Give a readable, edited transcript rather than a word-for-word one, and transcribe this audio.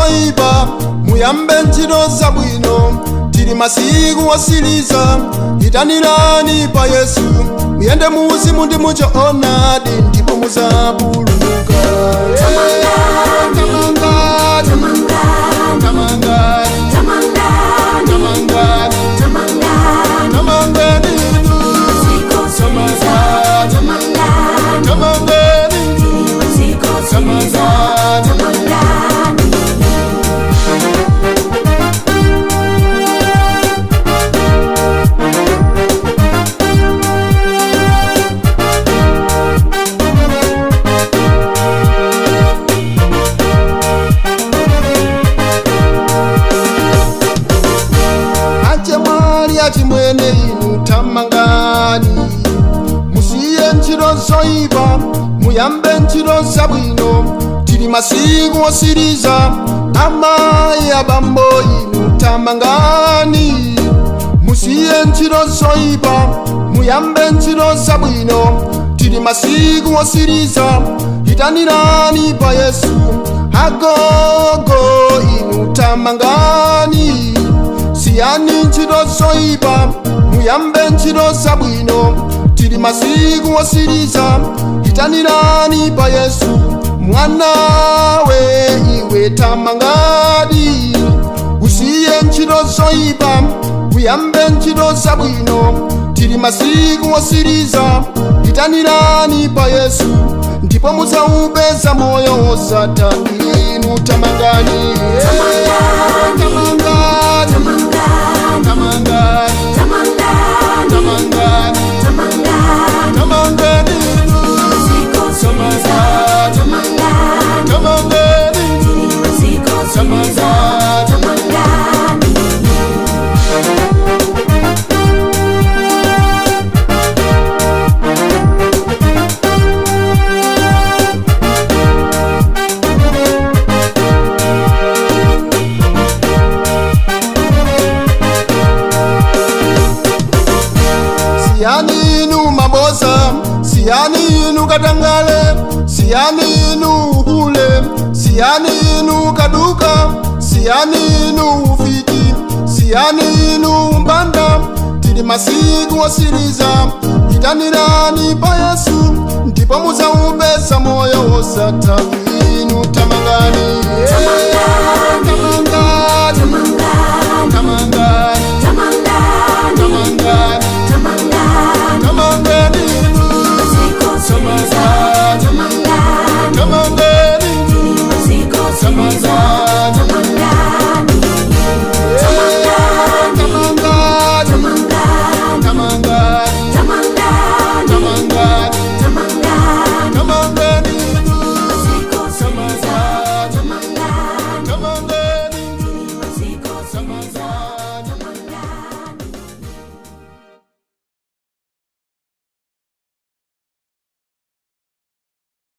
zoiba muyambe ntchito zabwino. Tili masiku osiliza, itanirani pa Yesu. Muyende muuzimu ndi muchoonadi, ndipo muzapulumuka. Chimwene inu tamangani, musiye ntchito zoiba muyambe ntchito zabwino. Tili masiku osiliza, amayi abambo inu tamangani, musiye ntchito zoiba muyambe ntchito zabwino. Tili masiku osiliza, itanirani pa Yesu. Agogo inu tamangani, siyani ntchito zoiba muyambe ntchito zabwino. Tili masiku osiliza, itanirani pa Yesu. Mwanawe iwe tamangani, usiye ntchito zoiba uyambe ntchito zabwino. Tili masiku osiliza, itanirani pa Yesu, ndipo muzaupeza moyo osatha. Inu tamangani, siyani inu mabosa, siyani inu katangale, siyani inu uhule, siyani inu kaduka, siyani inu ufiti, siyani inu mbanda. Tili masiku osiliza, itanirani pa Yesu, ndipo muzaupeza moyo osatha. Inu tamangani,